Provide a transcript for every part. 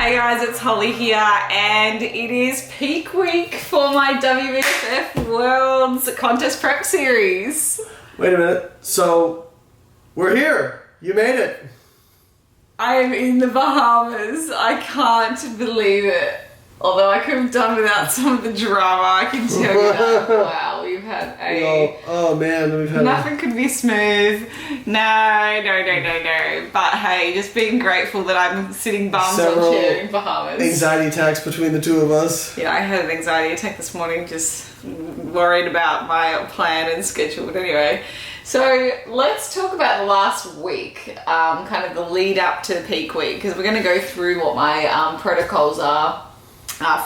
Hey guys, it's Holly here, and it is peak week for my WBFF Worlds Contest Prep Series. Wait a minute. So, we're here. You made it. I am in the Bahamas. I can't believe it. Although I could have done without some of the drama, I can tell you that. Wow, we've had Oh man, we've had nothing could be smooth. No. But hey, just being grateful that I'm sitting bums on chair in Bahamas. Anxiety attacks between the two of us. Yeah, I had an anxiety attack this morning, just worried about my plan and schedule. But anyway, so let's talk about the last week, kind of the lead up to peak week, because we're going to go through what my protocols are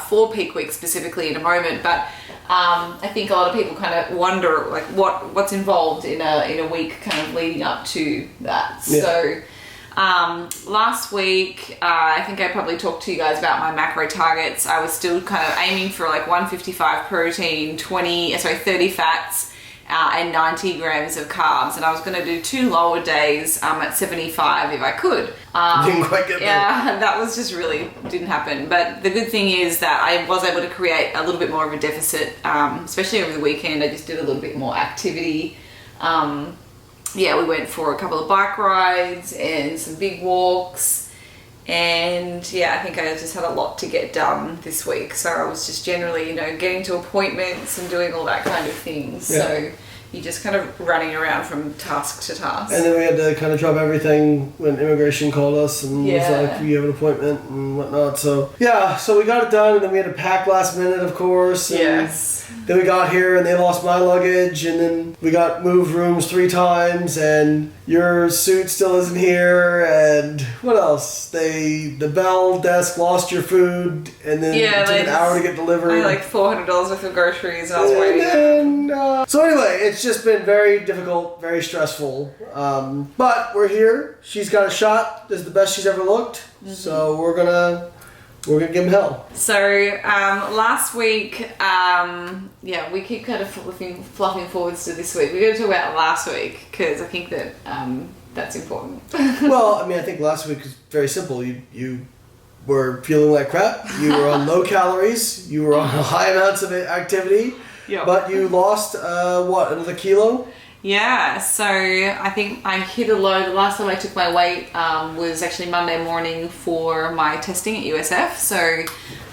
for peak week specifically in a moment. But I think a lot of people kind of wonder like what's involved in a week kind of leading up to that. Yeah. So last week, I think I probably talked to you guys about my macro targets. I was still kind of aiming for like 155 protein, 30 fats, and 90 grams of carbs, and I was going to do 2 lower days at 75 if I could. Didn't quite get there. Yeah, that was just really didn't happen. But the good thing is that I was able to create a little bit more of a deficit, especially over the weekend. I just did a little bit more activity. Yeah, we went for a couple of bike rides and some big walks. And yeah, I think I just had a lot to get done this week. So I was just generally, getting to appointments and doing all that kind of things. Yeah. So you're just kind of running around from task to task. And then we had to kind of drop everything when immigration called us and was like, you have an appointment and whatnot. So yeah, so we got it done, and then we had to pack last minute, of course. Yes. Then we got here and they lost my luggage, and then we got moved rooms 3 times, and your suit still isn't here, and what else? The bell desk lost your food, and then it took an hour to get delivered. I had like $400 worth of groceries, and I was waiting. So anyway, it's just been very difficult, very stressful, but we're here. She's got a shot. This is the best she's ever looked. Mm-hmm. So we're gonna give him hell. So last week, we keep kind of fluffing forwards to this week. We're going to talk about last week because I think that that's important. Well, I mean, I think last week was very simple. You were feeling like crap. You were on low calories. You were on high amounts of activity. Yep. But you lost another kilo? Yeah, so I think I hit a low. The last time I took my weight was actually Monday morning for my testing at USF. So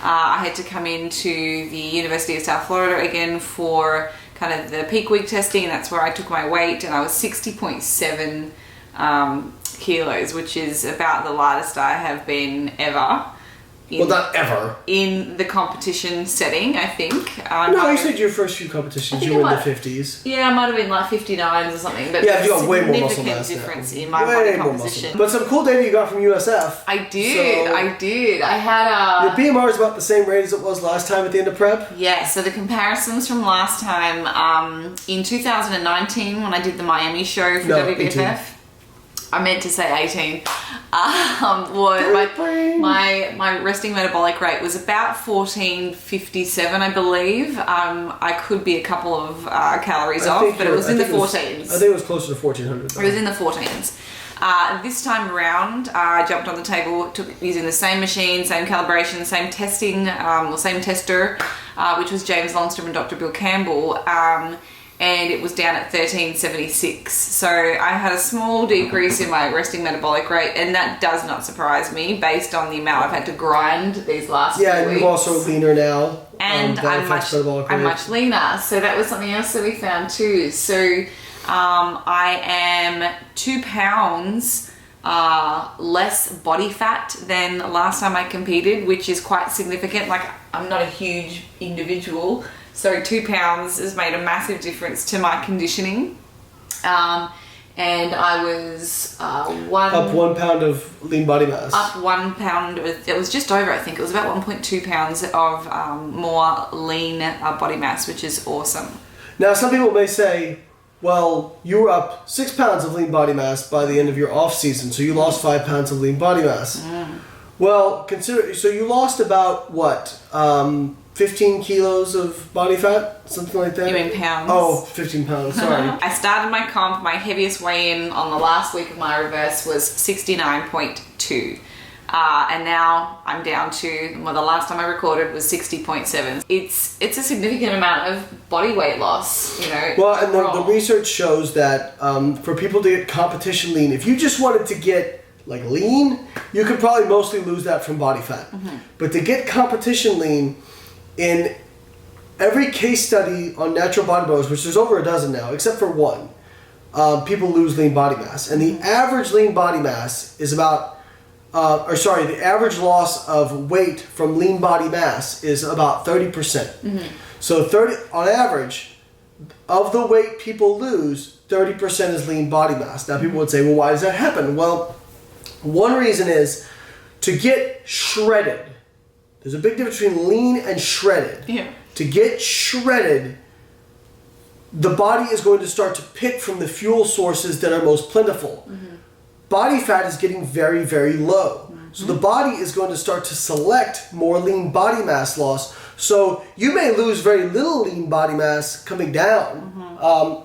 I had to come into the University of South Florida again for kind of the peak week testing, and that's where I took my weight, and I was 60.7 kilos, which is about the lightest I have been ever. Well, not ever. In the competition setting, I think. No, you said your first few competitions, you were in the 50s. Yeah, I might have been like 59s or something. But yeah, you got way more muscle significant mass difference now. in my body composition. But some cool data you got from USF. I did. I had your BMR is about the same rate as it was last time at the end of prep? Yeah, so the comparisons from last time, in 2019 when I did the Miami show for WBFF, 18. I meant to say 18. My resting metabolic rate was about 1457, I believe. I could be a couple of calories off, but it was in the 14s. I think it was closer to 1400. It was in the 14s. This time around, I jumped on the table, using the same machine, same calibration, same testing, same tester, which was James Longstrom and Dr. Bill Campbell. And it was down at 1376. So I had a small decrease in my resting metabolic rate, and that does not surprise me based on the amount I've had to grind these last few weeks. Yeah, you're also leaner now. And I'm much leaner. So that was something else that we found too. So I am 2 pounds less body fat than last time I competed, which is quite significant. Like, I'm not a huge individual, so 2 pounds has made a massive difference to my conditioning. And I was up 1 pound of lean body mass. Up 1 pound. It was just over, I think. It was about 1.2 pounds of more lean body mass, which is awesome. Now, some people may say, well, you were up 6 pounds of lean body mass by the end of your off season, so you lost 5 pounds of lean body mass. Well, so you lost about what? 15 kilos of body fat? Something like that? You mean pounds? Oh, 15 pounds, sorry. I started my comp, my heaviest weigh-in on the last week of my reverse was 69.2. And now I'm down to, well, the last time I recorded was 60.7. It's a significant amount of body weight loss, you know. Well, and the research shows that for people to get competition lean, if you just wanted to get like lean, you could probably mostly lose that from body fat. But to get competition lean, in every case study on natural bodybuilders, which there's over a dozen now, except for one, people lose lean body mass. And the average lean body mass is about, the average loss of weight from lean body mass is about 30%. So 30, on average, of the weight people lose, 30% is lean body mass. Now people would say, well, why does that happen? Well, one reason is to get shredded. There's a big difference between lean and shredded. Yeah. To get shredded, the body is going to start to pick from the fuel sources that are most plentiful. Body fat is getting very, very low. So the body is going to start to select more lean body mass loss. So you may lose very little lean body mass coming down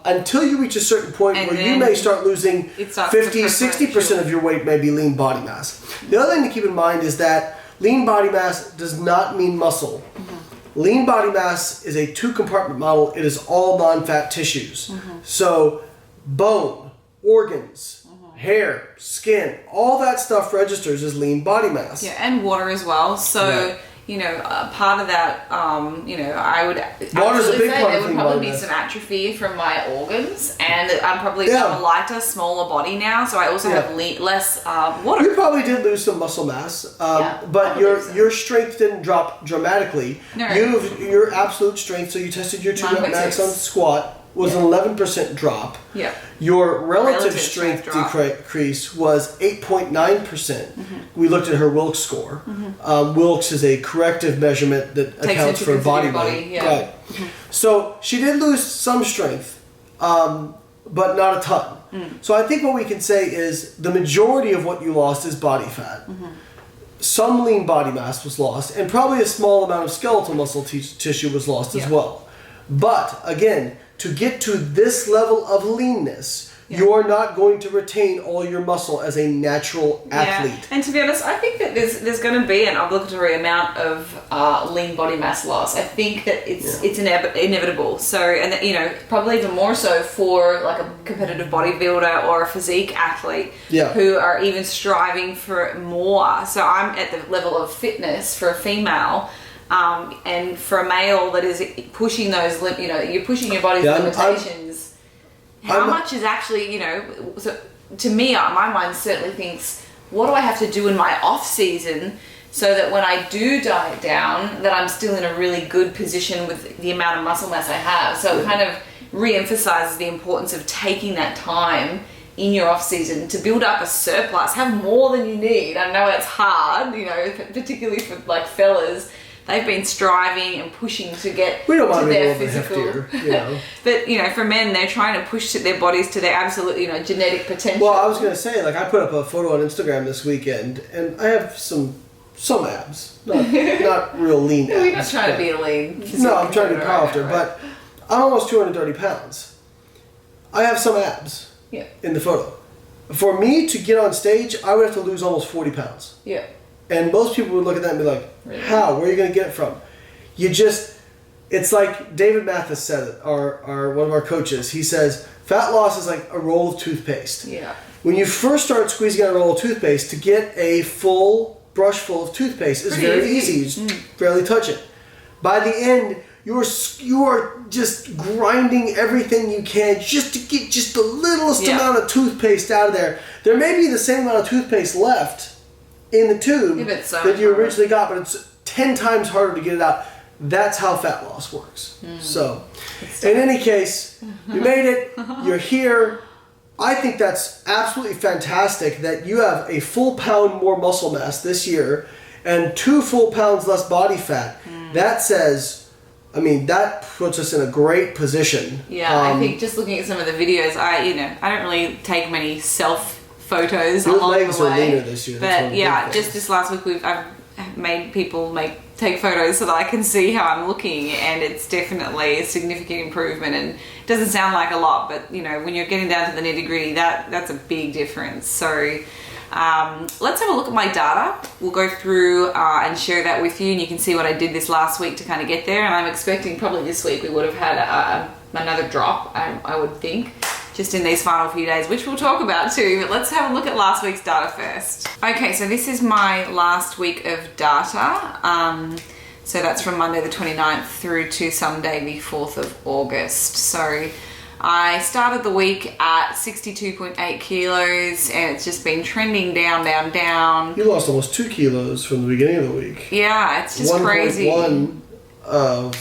until you reach a certain point where you may start losing 50, 60% of your weight may be lean body mass. The other thing to keep in mind is that lean body mass does not mean muscle. Lean body mass is a 2-compartment model. It is all non-fat tissues. So bone, organs, hair, skin, all that stuff registers as lean body mass. Yeah, and water as well. So, you know, part of that, you know, I would Water's a big say part there of would lean probably body be mass. some atrophy from my organs, and I'm probably got a lighter, smaller body now, so I also have less water. You probably did lose some muscle mass, but your strength didn't drop dramatically. No. Your absolute strength, so you tested your 2-rep max on squat, was an 11% drop. Yeah. Your relative strength decrease was 8.9%. We looked at her Wilks score. Wilks is a corrective measurement that accounts for body weight. Right. So she did lose some strength, but not a ton. So I think what we can say is the majority of what you lost is body fat. Some lean body mass was lost, and probably a small amount of skeletal muscle tissue was lost as well. But again, to get to this level of leanness, you're not going to retain all your muscle as a natural athlete. And to be honest, I think that there's going to be an obligatory amount of lean body mass loss. I think that it's inevitable. So, and that, you know, probably even more so for like a competitive bodybuilder or a physique athlete who are even striving for more. So I'm at the level of fitness for a female. And for a male that is pushing those, you know, you're pushing your body's limitations. How much is actually, you know, so to me, my mind certainly thinks, what do I have to do in my off season so that when I do diet down, that I'm still in a really good position with the amount of muscle mass I have. So it kind of re-emphasizes the importance of taking that time in your off season to build up a surplus, have more than you need. I know it's hard, you know, particularly for like fellas. They've been striving and pushing to get to their physical. Heftier, you know. But, you know, for men, they're trying to push their bodies to their absolute, you know, genetic potential. Well, I was going to say, like, I put up a photo on Instagram this weekend, and I have some abs. Not real lean abs. We're not trying to be a lean. No, I'm trying to be powerlifter, but I'm almost 230 pounds. I have some abs in the photo. For me to get on stage, I would have to lose almost 40 pounds. Yeah. And most people would look at that and be like, how? Where are you going to get it from? It's like David Mathis said it, one of our coaches. He says, fat loss is like a roll of toothpaste. Yeah. When you first start squeezing out a roll of toothpaste, to get a full brush full of toothpaste is very easy. You just barely touch it. By the end, you are just grinding everything you can just to get just the littlest amount of toothpaste out of there. There may be the same amount of toothpaste left in the tube that you originally got, but it's 10 times harder to get it out. That's how fat loss works. So, in any case, you made it. You're here. I think that's absolutely fantastic that you have a full pound more muscle mass this year and 2 full pounds less body fat. That says, I mean, that puts us in a great position. Yeah, I think just looking at some of the videos, I don't really take many self photos along the way. Your legs are leaner this year. But just this last week, I've made people take photos so that I can see how I'm looking, and it's definitely a significant improvement. And it doesn't sound like a lot, but you know, when you're getting down to the nitty gritty, that's a big difference. So Let's have a look at my data. We'll go through and share that with you, and you can see what I did this last week to kind of get there. And I'm expecting probably this week we would have had another drop, I would think, just in these final few days, which we'll talk about too. But let's have a look at last week's data first. Okay, so this is my last week of data. So that's from Monday the 29th through to Sunday the 4th of August. So I started the week at 62.8 kilos, and it's just been trending down, down, down. You lost almost 2 kilos from the beginning of the week. Yeah, it's just crazy. 1.1 of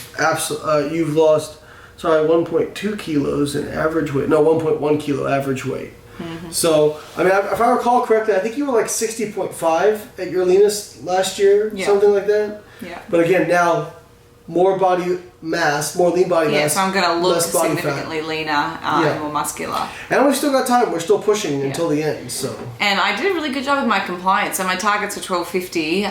you've lost, 1.2 kilos in average weight. No, 1.1 kilo average weight. Mm-hmm. So, I mean, if I recall correctly, I think you were like 60.5 at your leanest last year, something like that. Yeah. But again, now more body mass, more lean body mass. Yeah, so I'm going to look significantly leaner and more muscular. And we've still got time. We're still pushing until the end. So. And I did a really good job with my compliance. So my targets are 1250.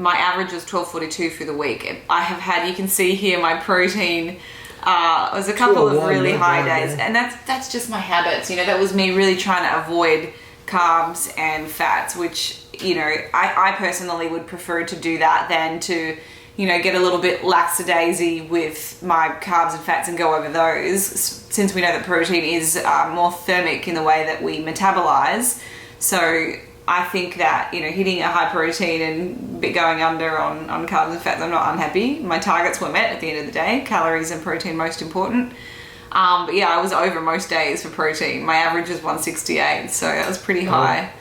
My average was 1242 for the week. I have had, you can see here, my protein. It was a couple of really high days, and that's just my habits. You know, that was me really trying to avoid carbs and fats, which, you know, I personally would prefer to do that than to, you know, get a little bit lackadaisy with my carbs and fats and go over those, since we know that protein is more thermic in the way that we metabolize. So I think that, you know, hitting a high protein and going under on carbs and fats, I'm not unhappy. My targets were met at the end of the day. Calories and protein most important. But yeah, I was over most days for protein. My average was 168, so that was pretty high.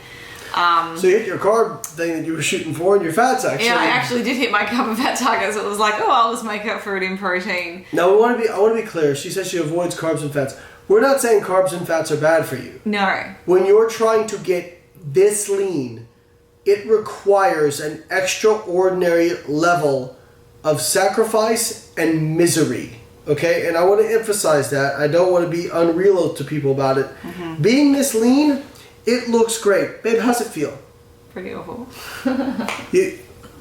So you hit your carb thing that you were shooting for, and your fats actually. Yeah, I actually did hit my carb and fat target, so it was like, oh, I'll just make up for it in protein. Now I want to be clear. She says she avoids carbs and fats. We're not saying carbs and fats are bad for you. No. When you're trying to get this lean, it requires an extraordinary level of sacrifice and misery. Okay, and I want to emphasize that. I don't want to be unreal to people about it. Mm-hmm. Being this lean, it looks great. Babe, how's it feel? Pretty awful.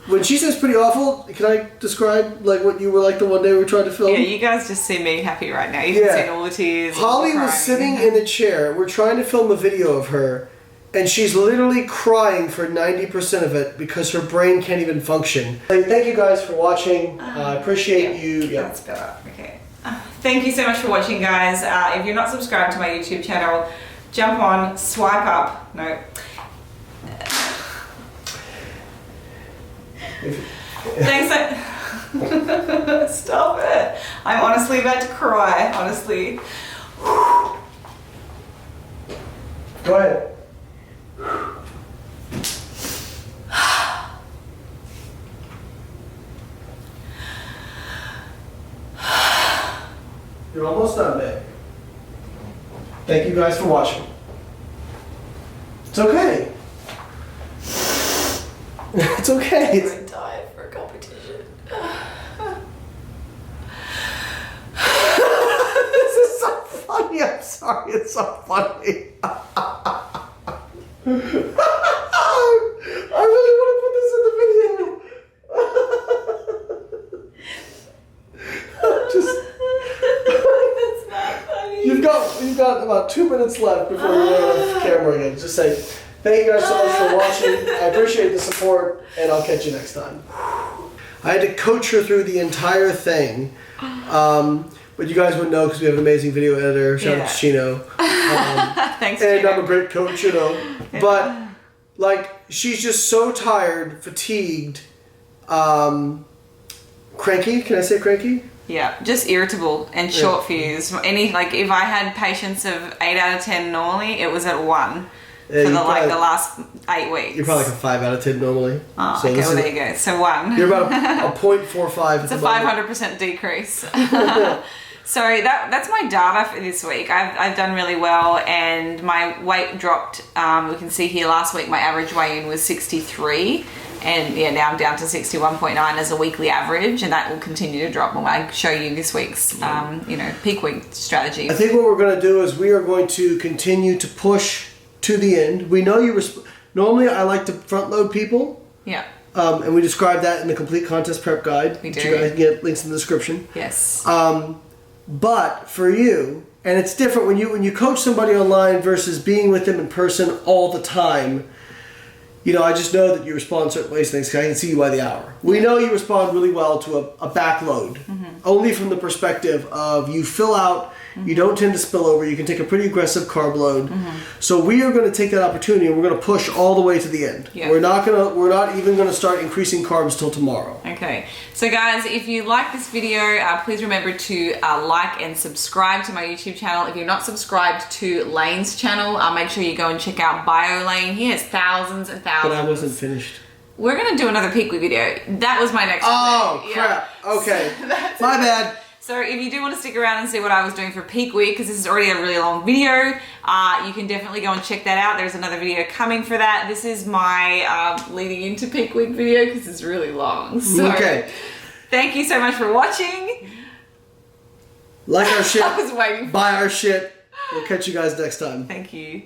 When she says pretty awful, can I describe like what you were like the one day we were trying to film? Yeah, you guys just see me happy right now. You can see all the tears. Holly was sitting in the chair. We're trying to film a video of her, and she's literally crying for 90% of it because her brain can't even function. Thank you guys for watching. I appreciate you. Yeah, that's better. Okay. Thank you so much for watching, guys. If you're not subscribed to my YouTube channel, jump on, swipe up. No. Thanks. Stop it. I'm honestly about to cry. Honestly. Go ahead. You're almost done, babe. Thank you guys for watching. It's okay. It's okay. I'm dying for a competition. This is so funny. I'm sorry. It's so funny. I really want to put this in the video. That's not funny. You've got about 2 minutes left before we run off camera again. Just say thank you guys so much for watching. I appreciate the support, and I'll catch you next time. I had to coach her through the entire thing. But you guys would know because we have an amazing video editor. Shout out to Chino. Thanks, and Chino. I'm a great coach, you know. Yeah. But, like, she's just so tired, fatigued, cranky. Can I say cranky? Yeah, just irritable and short fuse. If I had patience of 8 out of 10 normally, it was at 1 for the last 8 weeks. You're probably like a 5 out of 10 normally. Oh, so okay, well there you go. So 1. You're about a 0.45. It's a 500% decrease. So that's my data for this week. I've done really well, and my weight dropped. We can see here last week my average weigh-in was 63, and now I'm down to 61.9 as a weekly average, and that will continue to drop when I show you this week's peak week strategy. I think what we're going to do is we are going to continue to push to the end. We know normally I like to front load people. Yeah. And we describe that in the complete contest prep guide. We do. You guys can get links in the description. Yes. But for you, and it's different when you coach somebody online versus being with them in person all the time. I just know that you respond certain ways to things because I can see you by the hour. We know you respond really well to a back load, only from the perspective of you fill out, you don't tend to spill over, you can take a pretty aggressive carb load. So we are going to take that opportunity and we're going to push all the way to the end. Yeah. We're not even going to start increasing carbs till tomorrow. Okay, so guys, if you like this video, please remember to like and subscribe to my YouTube channel. If you're not subscribed to Lane's channel, make sure you go and check out Bio Lane. He has thousands and thousands. But I wasn't finished. We're gonna do another peak week video. That was my next Oh, thing. crap. Yeah. Okay. So that's My bad. So if you do want to stick around and see what I was doing for peak week, because this is already a really long video, you can definitely go and check that out. There's another video coming for that. This is my leading into peak week video because it's really long. So Okay. Thank you so much for watching. Like our shit. I was waiting. Buy our shit. We'll catch you guys next time. Thank you.